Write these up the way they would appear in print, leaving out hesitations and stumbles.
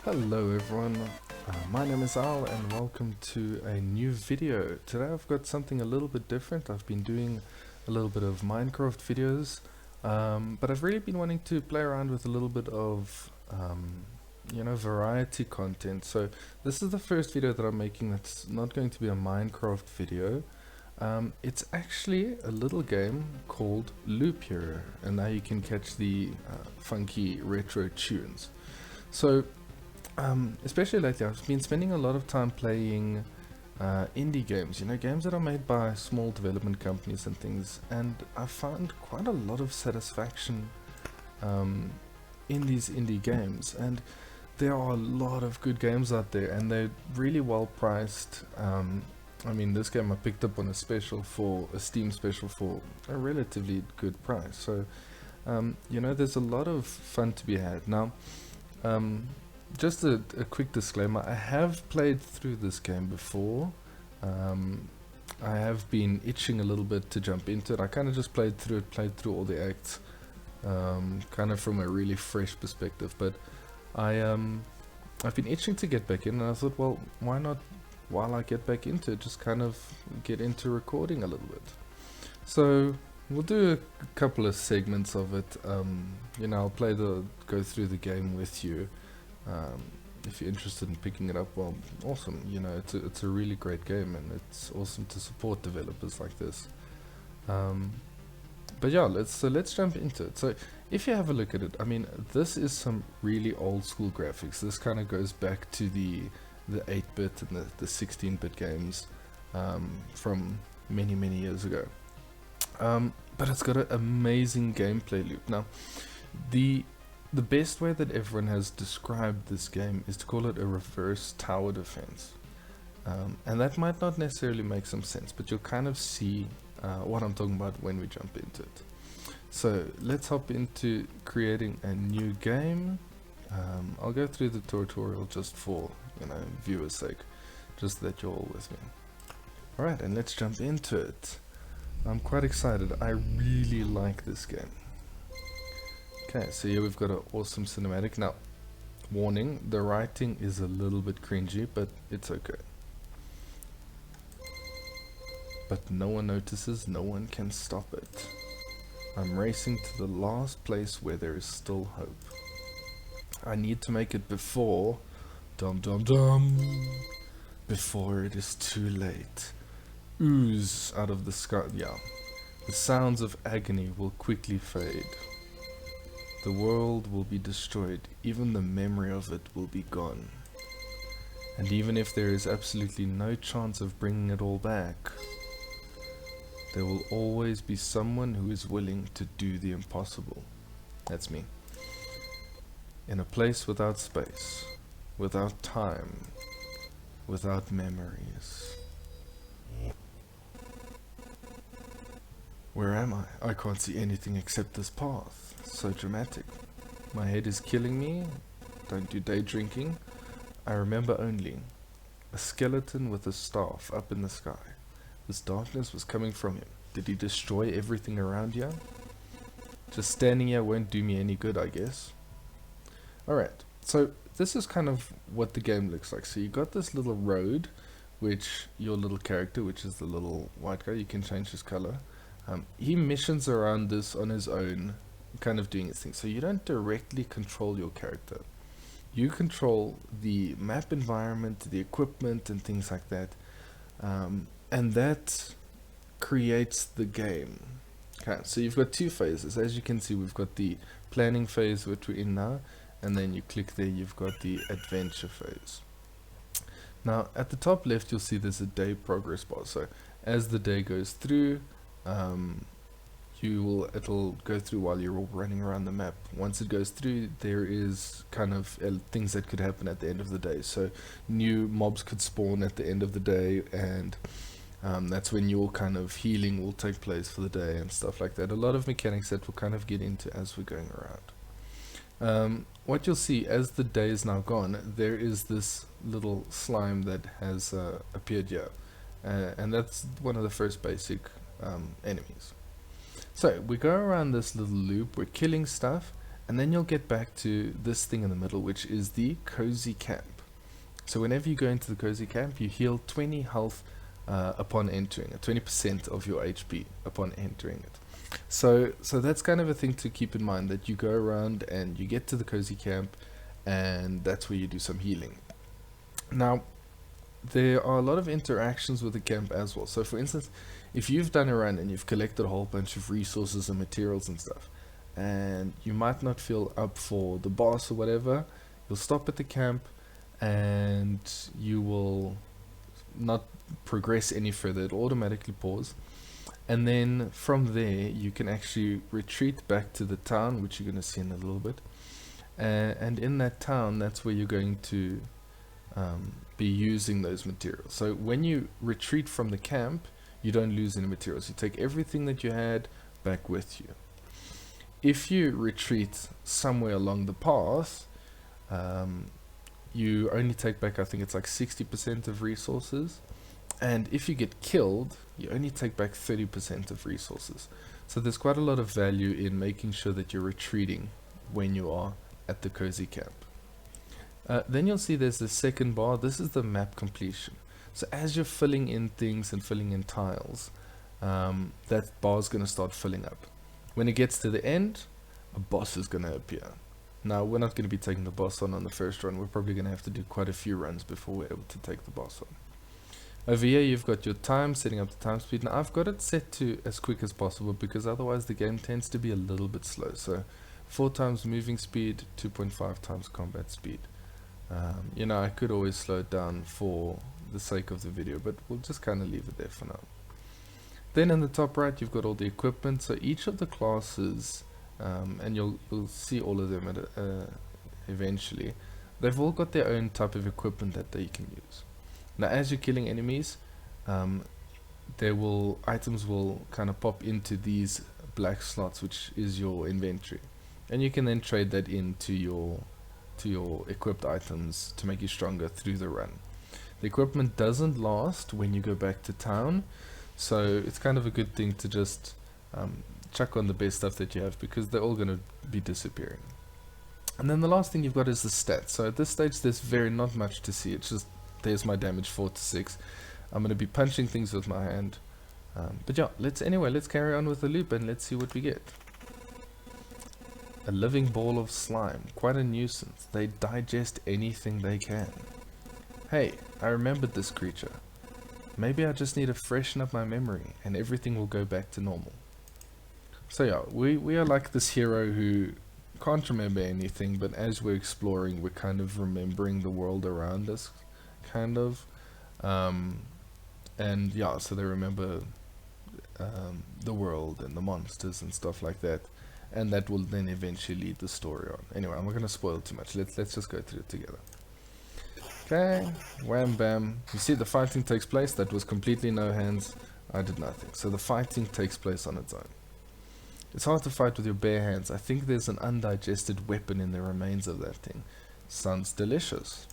Hello everyone, my name is Al and welcome to a new video. Today I've got something a little bit different. I've been doing a little bit of Minecraft videos, but I've really been wanting to play around with a little bit of variety content. So this is the first video that I'm making that's not going to be a Minecraft video. It's actually a little game called Loop Hero, and now you can catch the funky retro tunes. So especially lately, I've been spending a lot of time playing indie games, games that are made by small development companies and things, and I've found quite a lot of satisfaction in these indie games, and there are a lot of good games out there, and they're really well priced. I mean, this game I picked up on a Steam special for a relatively good price, so there's a lot of fun to be had. Now, just a quick disclaimer, I have played through this game before. I have been itching a little bit to jump into it. I kind of just played through all the acts, kind of from a really fresh perspective, but I've been itching to get back in, and I thought, well, why not, while I get back into it, just kind of get into recording a little bit. So we'll do a couple of segments of it. I'll go through the game with you. If you're interested in picking it up, well, awesome. It's a really great game, and it's awesome to support developers like this. But yeah, let's jump into it. So if you have a look at it, I mean, this is some really old school graphics. This kind of goes back to the 8-bit and the 16-bit games from many years ago. But it's got an amazing gameplay loop. Now, the best way that everyone has described this game is to call it a reverse tower defense. And that might not necessarily make some sense, but you'll kind of see what I'm talking about when we jump into it. So let's hop into creating a new game. I'll go through the tutorial just for viewers' sake, just that you're all with me. Alright, and let's jump into it. I'm quite excited. I really like this game. Okay, so here we've got an awesome cinematic. Now, warning, the writing is a little bit cringy, but it's okay. But no one notices, no one can stop it. I'm racing to the last place where there is still hope. I need to make it before, before it is too late. Ooze out of the sky, yeah. The sounds of agony will quickly fade. The world will be destroyed, even the memory of it will be gone. And even if there is absolutely no chance of bringing it all back, there will always be someone who is willing to do the impossible. That's me. In a place without space, without time, without memories. Where am I? I can't see anything except this path. So dramatic. My head is killing me. Don't do day drinking. I remember only a skeleton with a staff up in the sky. This darkness was coming from him. Did he destroy everything around here? Just standing here won't do me any good, I guess. Alright, so this is kind of what the game looks like. So you got this little road, which your little character, which is the little white guy, you can change his color. He missions around this on his own, kind of doing his thing. So you don't directly control your character. You control the map environment, the equipment, and things like that. And that creates the game. Okay, so you've got two phases. As you can see, we've got the planning phase, which we're in now, and then you click there, you've got the adventure phase. Now, at the top left, you'll see there's a day progress bar. So as the day goes through, it'll go through while you're all running around the map. Once it goes through, there is kind of things that could happen at the end of the day. So new mobs could spawn at the end of the day, and that's when your kind of healing will take place for the day and stuff like that. A lot of mechanics that we'll kind of get into as we're going around. What you'll see as the day is now gone, there is this little slime that has appeared here, and that's one of the first basic enemies. So we go around this little loop, we're killing stuff, And then you'll get back to this thing in the middle, which is the cozy camp. So whenever you go into the cozy camp, you heal 20 health upon entering it, 20% of your HP upon entering it. So that's kind of a thing to keep in mind, that you go around and you get to the cozy camp, and that's where you do some healing. Now, there are a lot of interactions with the camp as well. So for instance, if you've done a run and you've collected a whole bunch of resources and materials and stuff, and you might not feel up for the boss or whatever, you'll stop at the camp and you will not progress any further. It'll automatically pause, and then from there you can actually retreat back to the town, which you're going to see in a little bit, and in that town, that's where you're going to be using those materials. So when you retreat from the camp, you don't lose any materials. You take everything that you had back with you. If you retreat somewhere along the path, you only take back, I think it's like 60% of resources, and if you get killed, you only take back 30% of resources. So there's quite a lot of value in making sure that you're retreating when you are at the cozy camp. Then you'll see there's the second bar. This is the map completion. So as you're filling in things and filling in tiles, that bar is going to start filling up. When it gets to the end, a boss is going to appear. Now, we're not going to be taking the boss on the first run. We're probably going to have to do quite a few runs before we're able to take the boss on. Over here, you've got your time, setting up the time speed. Now, I've got it set to as quick as possible because otherwise the game tends to be a little bit slow. So 4 times moving speed, 2.5 times combat speed. You know, I could always slow it down for the sake of the video, but we'll just kind of leave it there for now. Then in the top right, you've got all the equipment. So each of the classes, and you'll see all of them at eventually, they've all got their own type of equipment that they can use. Now, as you're killing enemies, items will kind of pop into these black slots, which is your inventory, and you can then trade that into your equipped items to make you stronger through the run. The equipment doesn't last when you go back to town, so it's kind of a good thing to just chuck on the best stuff that you have, because they're all going to be disappearing. And then the last thing you've got is the stats. So at this stage there's not much to see. It's just, there's my damage, 4 to 6. I'm going to be punching things with my hand, but yeah, let's carry on with the loop and let's see what we get. A living ball of slime, quite a nuisance. They digest anything they can. Hey, I remembered this creature. Maybe I just need to freshen up my memory and everything will go back to normal. So yeah, we are like this hero who can't remember anything, but as we're exploring, we're kind of remembering the world around us, kind of. And yeah, so they remember the world and the monsters and stuff like that. And that will then eventually lead the story on. Anyway, I'm not going to spoil too much. Let's just go through it together. Okay, wham bam. You see the fighting takes place. That was completely no hands. I did nothing. So the fighting takes place on its own. It's hard to fight with your bare hands. I think there's an undigested weapon in the remains of that thing. Sounds delicious.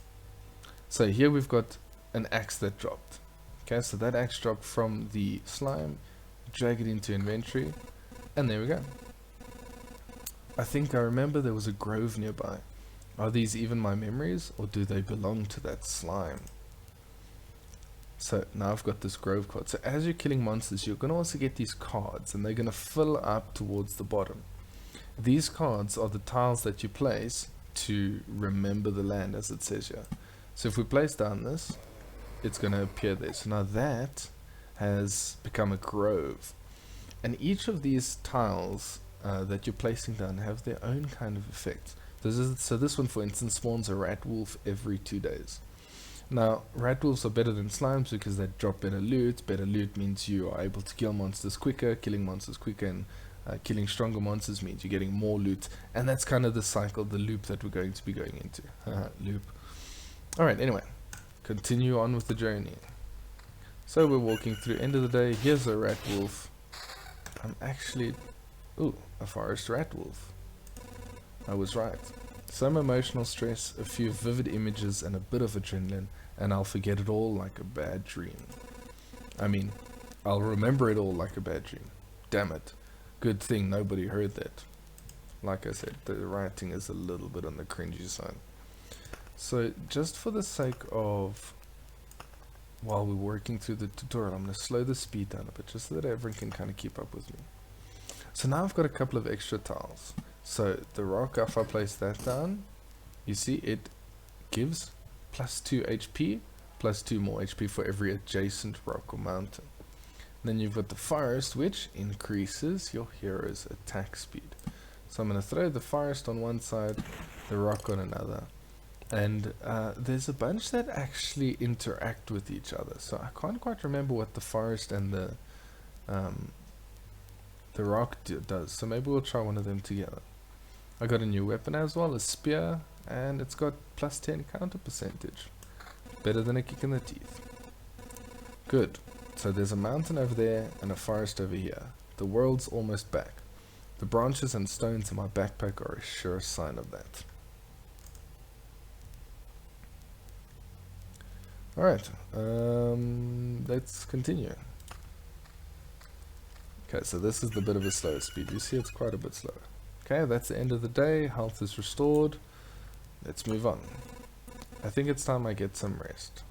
So here we've got an axe that dropped. Okay, so that axe dropped from the slime. Drag it into inventory. And there we go. I think I remember there was a grove nearby. Are these even my memories, or do they belong to that slime? So now I've got this grove card. So as you're killing monsters, you're going to also get these cards, and they're going to fill up towards the bottom. These cards are the tiles that you place to remember the land, as it says here. So if we place down this, it's going to appear there. So now that has become a grove. And each of these tiles that you're placing down have their own kind of effects. So this one, for instance, spawns a rat wolf every 2 days. Now, rat wolves are better than slimes because they drop better loot. Better loot means you are able to kill monsters quicker. Killing monsters quicker and killing stronger monsters means you're getting more loot. And that's kind of the cycle, the loop that we're going to be going into. Loop. Alright, anyway, continue on with the journey. So we're walking through, end of the day. Here's a rat wolf. I'm actually... Ooh, a forest rat wolf. I was right. Some emotional stress, a few vivid images, and a bit of adrenaline, and I'll forget it all like a bad dream. I mean, I'll remember it all like a bad dream. Damn it. Good thing nobody heard that. like I said, the writing is a little bit on the cringy side. So just for the sake of, while we're working through the tutorial, I'm going to slow the speed down a bit just so that everyone can kind of keep up with me. So now I've got a couple of extra tiles. So the rock, if I place that down, you see it gives +2 HP, +2 more HP for every adjacent rock or mountain. Then you've got the forest, which increases your hero's attack speed. So I'm going to throw the forest on one side, the rock on another. And there's a bunch that actually interact with each other. So I can't quite remember what the forest and the rock does. So maybe we'll try one of them together. I got a new weapon as well, a spear, and it's got +10 counter percentage. Better than a kick in the teeth. Good. So there's a mountain over there and a forest over here. The world's almost back. The branches and stones in my backpack are a sure sign of that. Alright, let's continue. Okay, so this is the bit of a slower speed. You see it's quite a bit slower. Okay, that's the end of the day. Health is restored. Let's move on. I think it's time I get some rest.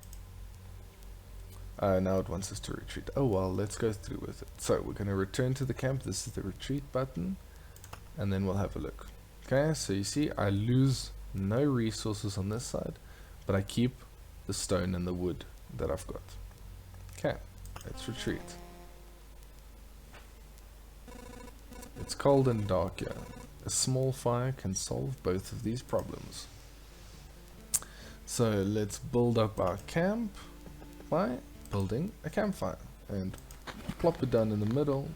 Now it wants us to retreat. Oh well, let's go through with it. So we're going to return to the camp. This is the retreat button. And then we'll have a look. Okay, so you see I lose no resources on this side, but I keep the stone and the wood that I've got. Okay, let's retreat. It's cold and dark here. A small fire can solve both of these problems. So let's build up our camp by building a campfire and plop it down in the middle.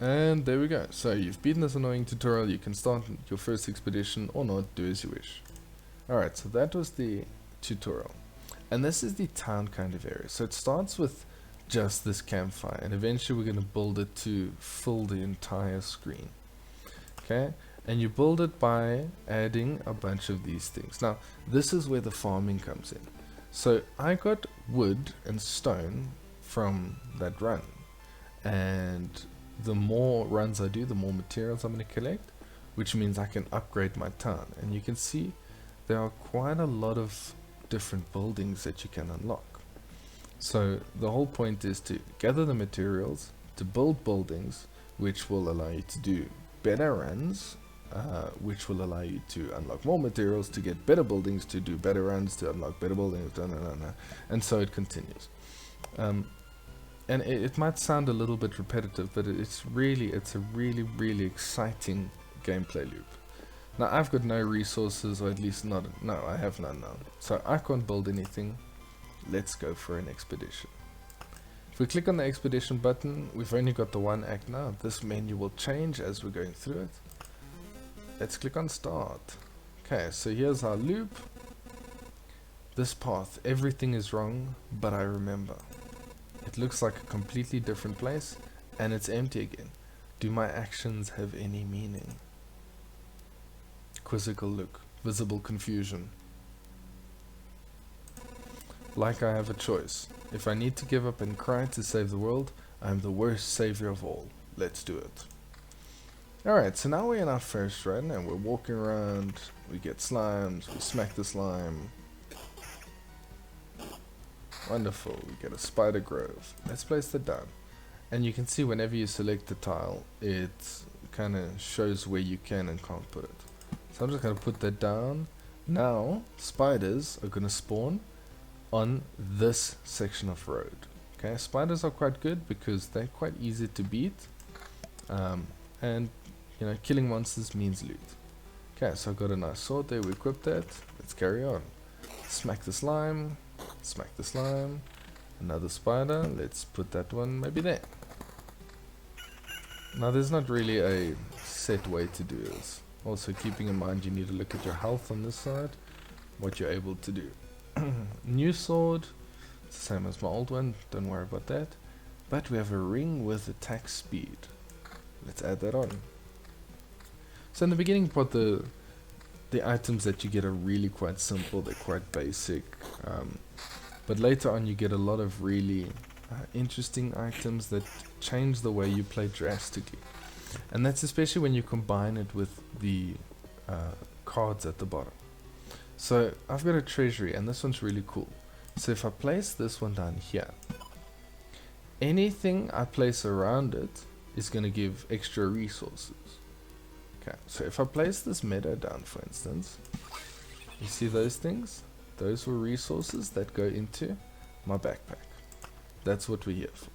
And there we go. So you've beaten this annoying tutorial. You can start your first expedition or not, do as you wish. Alright, so that was the tutorial. And this is the town kind of area. So it starts with just this campfire, and eventually we're going to build it to fill the entire screen. Okay, and you build it by adding a bunch of these things. Now this is where the farming comes in. So I got wood and stone from that run, and the more runs I do, the more materials I'm going to collect, which means I can upgrade my town. And you can see there are quite a lot of different buildings that you can unlock. So the whole point is to gather the materials to build buildings, which will allow you to do better runs, which will allow you to unlock more materials to get better buildings, to do better runs, to unlock better buildings, and so it continues. And it might sound a little bit repetitive, but it's a really exciting gameplay loop. Now I've got no resources, or at least no, I have none now. So I can't build anything. Let's go for an expedition. If we click on the expedition button, we've only got the one act now. This menu will change as we're going through it. Let's click on start. Okay, so here's our loop. This path, everything is wrong, but I remember. It looks like a completely different place, and it's empty again. Do my actions have any meaning? Quizzical look, visible confusion. Like I have a choice. If I need to give up and cry to save the world, I am the worst savior of all. Let's do it. Alright, so now we're in our first run and we're walking around, we get slimes, we smack the slime. Wonderful, we get a spider grove. Let's place that down. And you can see whenever you select the tile, it kind of shows where you can and can't put it. So I'm just going to put that down. Now, spiders are going to spawn on this section of road. Okay, spiders are quite good because they're quite easy to beat, and you know, killing monsters means loot. Okay, so I've got a nice sword there, we equipped that. Let's carry on. Smack the slime, another spider. Let's put that one maybe there. Now there's not really a set way to do this. Also keeping in mind you need to look at your health on this side, what you're able to do. New sword, it's the same as my old one, don't worry about that. But we have a ring with attack speed. Let's add that on. So in the beginning part, the items that you get are really quite simple, they're quite basic. But later on you get a lot of really interesting items that change the way you play drastically. And that's especially when you combine it with the cards at the bottom. So I've got a treasury, and this one's really cool. So if I place this one down here, anything I place around it is going to give extra resources. Okay, so if I place this meadow down, for instance, you see those things? Those were resources that go into my backpack. That's what we're here for.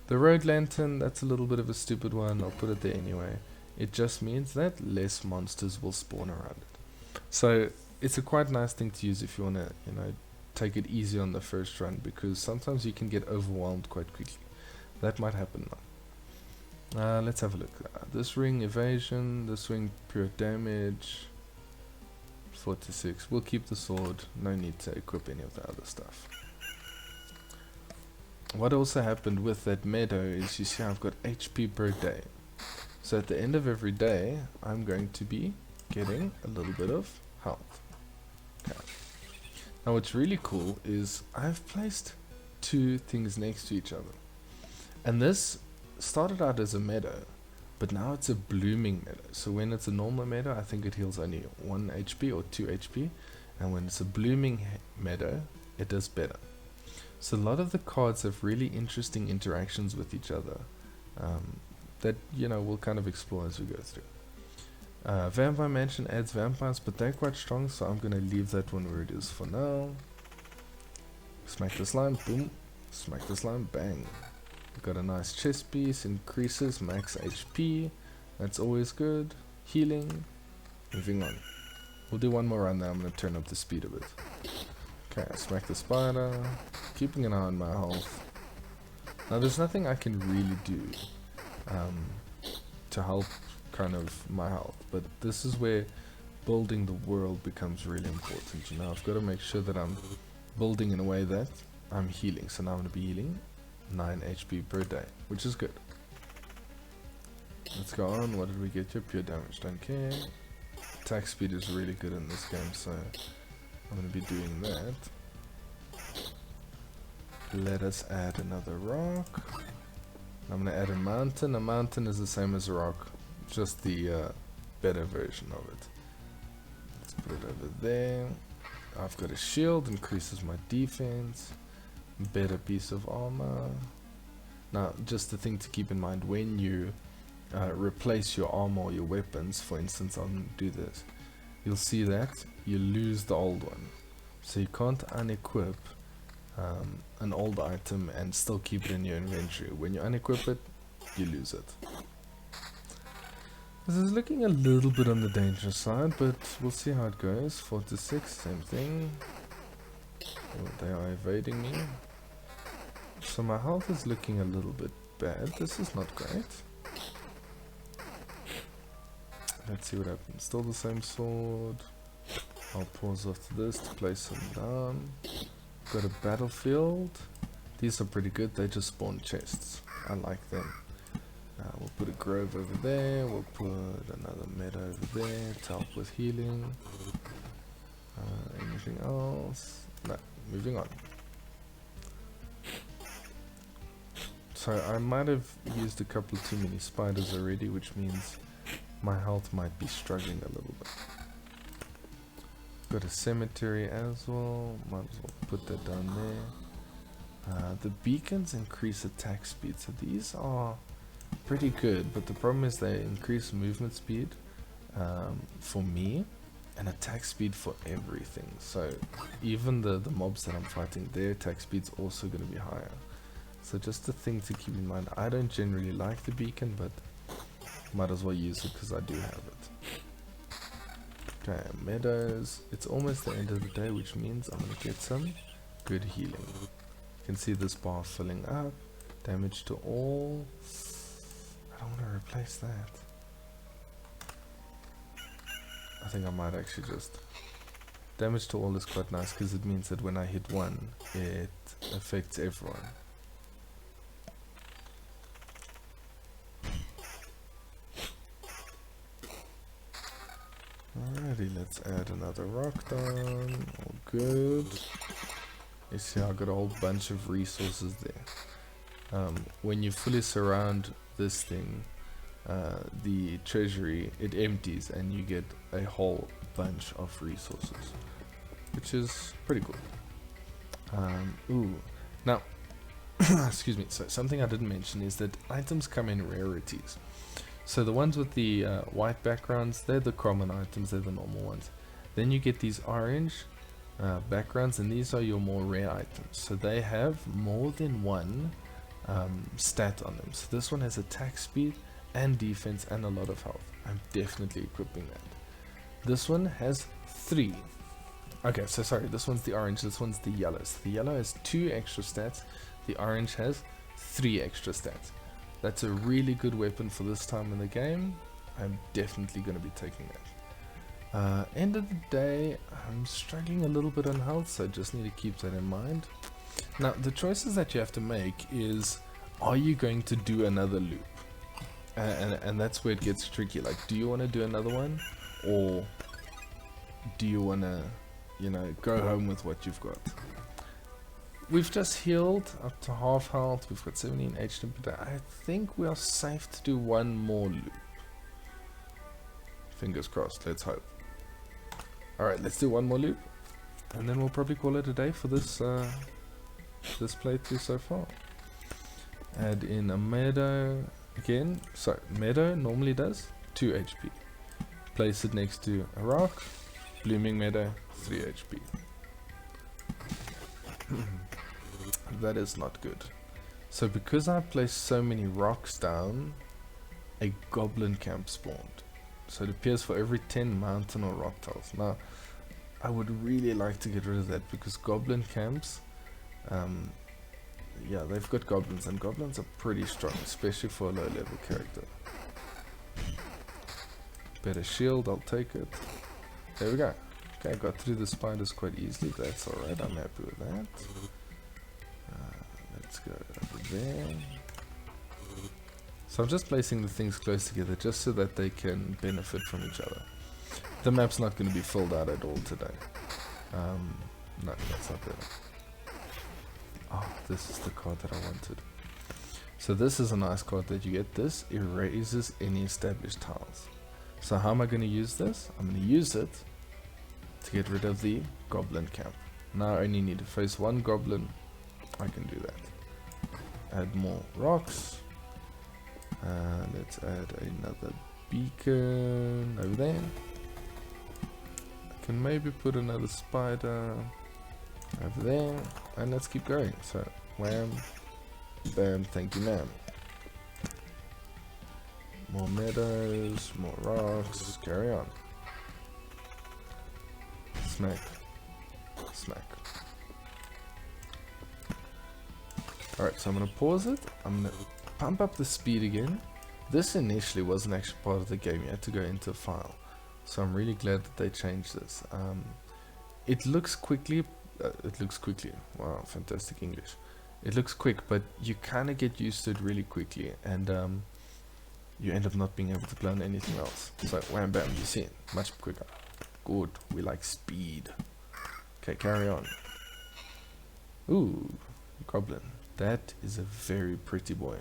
The road lantern, that's a little bit of a stupid one. I'll put it there anyway. It just means that less monsters will spawn around it. So it's a quite nice thing to use if you want to, you know, take it easy on the first run, because sometimes you can get overwhelmed quite quickly. That might happen now. Let's have a look. This ring evasion, this ring pure damage, 4 to 6. We'll keep the sword. No need to equip any of the other stuff. What also happened with that meadow is, you see I've got HP per day. So at the end of every day, I'm going to be getting a little bit of health. Okay. Now what's really cool is I've placed two things next to each other. And this started out as a meadow, but now it's a blooming meadow. So when it's a normal meadow, I think it heals only 1 HP or 2 HP. And when it's a blooming meadow, it does better. So a lot of the cards have really interesting interactions with each other that, you know, we'll kind of explore as we go through. Vampire Mansion adds vampires, but they're quite strong, so I'm going to leave that one where it is for now. Smack the slime, boom. Smack the slime, bang. We've got a nice chest piece, increases max HP. That's always good. Healing. Moving on. We'll do one more run now. I'm going to turn up the speed a bit. Okay, smack the spider. Keeping an eye on my health. Now there's nothing I can really do to help kind of my health, but this is where building the world becomes really important. You know, I've got to make sure that I'm building in a way that I'm healing. So now I'm going to be healing 9 HP per day, which is good. Let's go on. What did we get here? Pure damage, don't care. Attack speed is really good in this game, so I'm going to be doing that. Let us add another rock. I'm going to add a mountain. A mountain is the same as a rock, just the better version of it. Let's put it over there. I've got a shield, increases my defense. Better piece of armor. Now, just the thing to keep in mind, when you replace your armor or your weapons, for instance, I'll do this, you'll see that you lose the old one. So you can't unequip an old item and still keep it in your inventory. When you unequip it, you lose it. This is looking a little bit on the dangerous side, but we'll see how it goes. 4 to 6, same thing. Oh, they are evading me. So my health is looking a little bit bad. This is not great. Let's see what happens. Still the same sword. I'll pause after this to place them down. Got a battlefield. These are pretty good. They just spawn chests. I like them. We'll put a grove over there. We'll put another meadow over there to help with healing. Anything else? No. Moving on. So I might have used a couple too many spiders already, which means my health might be struggling a little bit. Got a cemetery as well. Might as well put that down there. The beacons increase attack speed, so these are pretty good, but the problem is they increase movement speed for me and attack speed for everything. So even the mobs that I'm fighting, their attack speed's also going to be higher. So just a thing to keep in mind. I don't generally like the beacon, but might as well use it because I do have it. Okay, meadows. It's almost the end of the day, which means I'm going to get some good healing. You can see this bar filling up. Damage to all. I don't want to replace that. I think I might actually just... Damage to all is quite nice because it means that when I hit one, it affects everyone. Alrighty, let's add another rock down. All good. You see I got a whole bunch of resources there. When you fully surround this thing, the treasury, it empties and you get a whole bunch of resources, which is pretty cool. Ooh, now excuse me, so something I didn't mention is that items come in rarities. So the ones with the white backgrounds, they're the common items, they're the normal ones. Then you get these orange backgrounds, and these are your more rare items. So they have more than one stat on them. So this one has attack speed and defense and a lot of health. I'm definitely equipping that. This one has 3. Okay, so sorry, this one's the orange, this one's the yellow. So the yellow has 2 extra stats, the orange has 3 extra stats. That's a really good weapon for this time in the game. I'm definitely going to be taking that. End of the day, I'm struggling a little bit on health, so I just need to keep that in mind. Now, the choices that you have to make is, are you going to do another loop? And that's where it gets tricky. Like, do you want to do another one? Or do you want to, you know, go home with what you've got? We've just healed up to half health. We've got 17 HP. I think we are safe to do one more loop. Fingers crossed. Let's hope. Alright, let's do one more loop. And then we'll probably call it a day for this this playthrough so far. Add in a meadow again. So, meadow normally does 2 HP. Place it next to a rock. Blooming meadow, 3 HP. That is not good. So because I placed so many rocks down, a goblin camp spawned. So it appears for every 10 mountain or rock tiles. Now, I would really like to get rid of that because goblin camps, yeah, they've got goblins, and goblins are pretty strong, especially for a low level character. Better shield, I'll take it. There we go. Okay, I got through the spiders quite easily. That's alright, I'm happy with that. Let's go over there. So I'm just placing the things close together just so that they can benefit from each other. The map's not going to be filled out at all today. No, that's not there. Oh, this is the card that I wanted. So this is a nice card that you get. This erases any established tiles. So how am I going to use this? I'm going to use it to get rid of the goblin camp. Now I only need to face one goblin. I can do that. Add more rocks. Let's add another beacon over there. I can maybe put another spider over there, and let's keep going. So wham, bam, thank you ma'am. More meadows, more rocks, carry on. Smack, smack. Alright, so I'm going to pause it. I'm going to pump up the speed again. This initially wasn't actually part of the game. You had to go into a file. So I'm really glad that they changed this. It looks quickly. Wow, fantastic English. It looks quick, but you kind of get used to it really quickly. And you end up not being able to plan anything else. So wham bam, you see it. Much quicker. Good. We like speed. Okay, carry on. Ooh, goblin. That is a very pretty boy.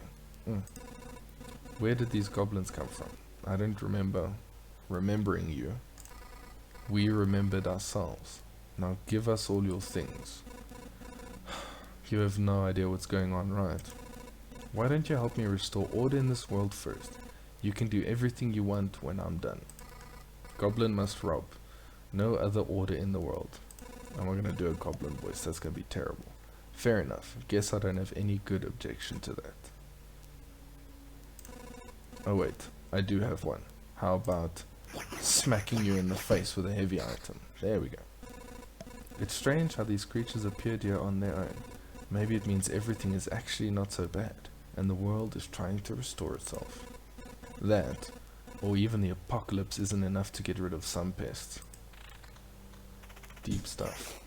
Where did these goblins come from? I don't remember remembering you. We remembered ourselves. Now give us all your things. You have no idea what's going on, right? Why don't you help me restore order in this world first? You can do everything you want when I'm done. Goblin must rob. No other order in the world. And we're gonna do a goblin voice. That's gonna be terrible. Fair enough. Guess I don't have any good objection to that. Oh wait, I do have one. How about smacking you in the face with a heavy item? There we go. It's strange how these creatures appeared here on their own. Maybe it means everything is actually not so bad, and the world is trying to restore itself. That, or even the apocalypse, isn't enough to get rid of some pests. Deep stuff.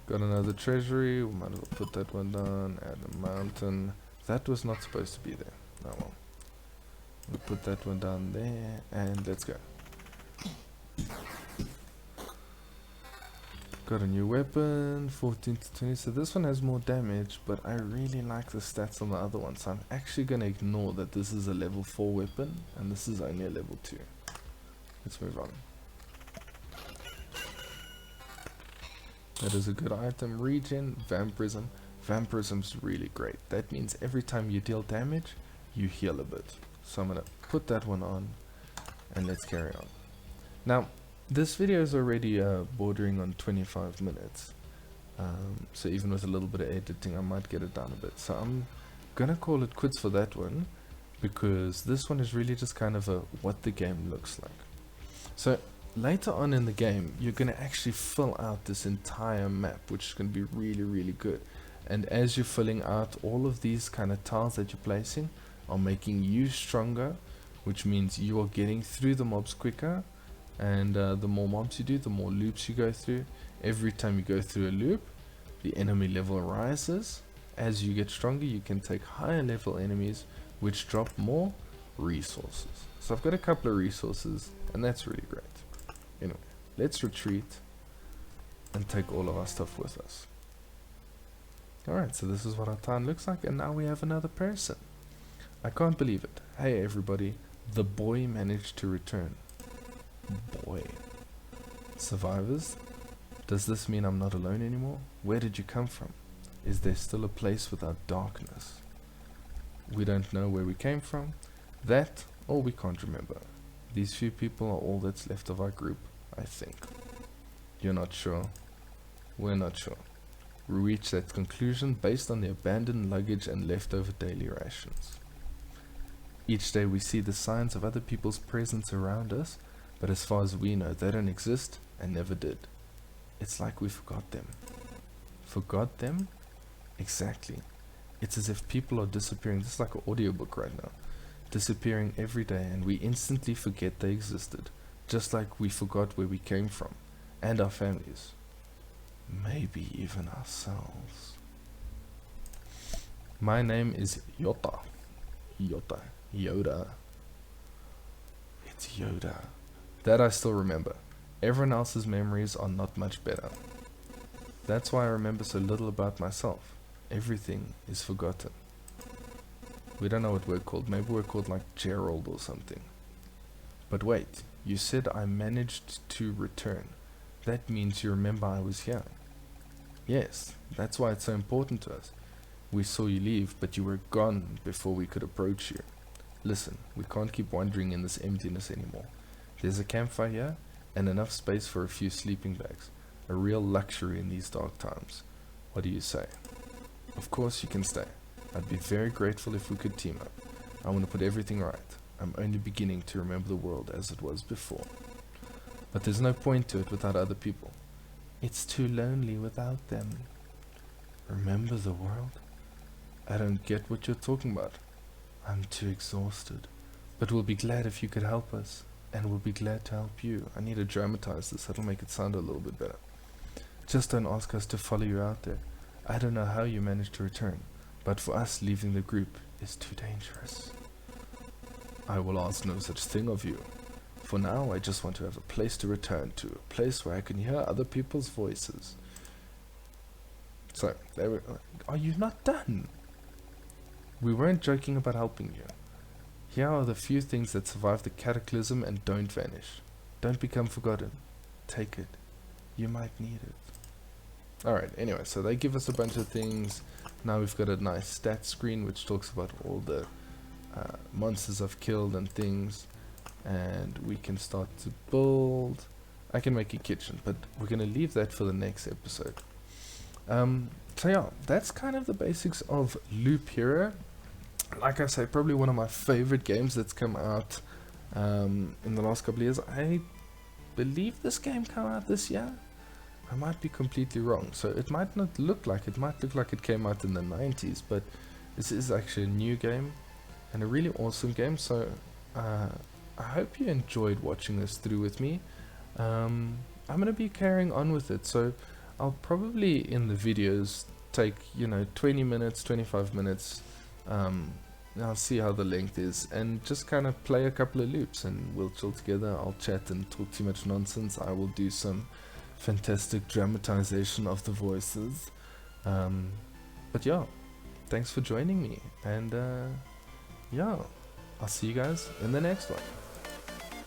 Got another treasury, we might as well put that one down, add a mountain. That was not supposed to be there. Oh well. We'll put that one down there, and let's go. got a new weapon, 14 to 20, so this one has more damage, but I really like the stats on the other one, so I'm actually going to ignore that this is a level 4 weapon, and this is only a level 2. Let's move on. That is a good item. Regen, Vampirism. Vampirism's really great. That means every time you deal damage, you heal a bit. So I'm going to put that one on, and let's carry on. Now, this video is already bordering on 25 minutes, so even with a little bit of editing I might get it down a bit. So I'm gonna call it quits for that one, because this one is really just kind of a what the game looks like. So later on in the game you're gonna actually fill out this entire map, which is gonna be really good. And as you're filling out, all of these kind of tiles that you're placing are making you stronger, which means you are getting through the mobs quicker. And the more mobs you do, the more loops you go through. Every time you go through a loop, the enemy level rises. As you get stronger, you can take higher level enemies, which drop more resources. So I've got a couple of resources, and that's really great. Anyway, let's retreat and take all of our stuff with us. Alright, so this is what our town looks like, and now we have another person. I can't believe it. Hey everybody, the boy managed to return. Boy. Survivors? Does this mean I'm not alone anymore? Where did you come from? Is there still a place without darkness? We don't know where we came from. That, or we can't remember. These few people are all that's left of our group, I think. You're not sure? We're not sure. We reach that conclusion based on the abandoned luggage and leftover daily rations. Each day we see the signs of other people's presence around us, but as far as we know, they don't exist and never did. It's like we forgot them. Forgot them? Exactly. It's as if people are disappearing. This is like an audiobook right now. Disappearing every day, and we instantly forget they existed. Just like we forgot where we came from. And our families. Maybe even ourselves. My name is Yoda. Yoda. It's Yoda. That I still remember. Everyone else's memories are not much better. That's why I remember so little about myself. Everything is forgotten. We don't know what we're called. Maybe we're called like Gerald or something. But wait, you said I managed to return. That means you remember I was here. Yes, that's why it's so important to us. We saw you leave, but you were gone before we could approach you. Listen, we can't keep wandering in this emptiness anymore. There's a campfire here, and enough space for a few sleeping bags. A real luxury in these dark times. What do you say? Of course you can stay. I'd be very grateful if we could team up. I want to put everything right. I'm only beginning to remember the world as it was before. But there's no point to it without other people. It's too lonely without them. Remember the world? I don't get what you're talking about. I'm too exhausted. But we'll be glad if you could help us. And we'll be glad to help you. I need to dramatize this. That'll make it sound a little bit better. Just don't ask us to follow you out there. I don't know how you managed to return. But for us, leaving the group is too dangerous. I will ask no such thing of you. For now, I just want to have a place to return to. A place where I can hear other people's voices. So, there we go. Are you not done? We weren't joking about helping you. Here are the few things that survive the cataclysm and don't vanish. Don't become forgotten. Take it. You might need it. Alright, anyway, so they give us a bunch of things. Now we've got a nice stat screen which talks about all the monsters I've killed and things. And we can start to build. I can make a kitchen, but we're going to leave that for the next episode. So yeah, that's kind of the basics of Loop Hero. Like I say, probably one of my favorite games that's come out in the last couple of years. I believe this game came out this year. I might be completely wrong, so it might not look like it. Might look like it came out in the 90s, but this is actually a new game and a really awesome game. So I hope you enjoyed watching this through with me. I'm going to be carrying on with it, so I'll probably in the videos take 20 minutes, 25 minutes. I'll see how the length is and just kind of play a couple of loops and we'll chill together. I'll chat and talk too much nonsense. I will do some fantastic dramatization of the voices. But yeah, thanks for joining me, and yeah, I'll see you guys in the next one.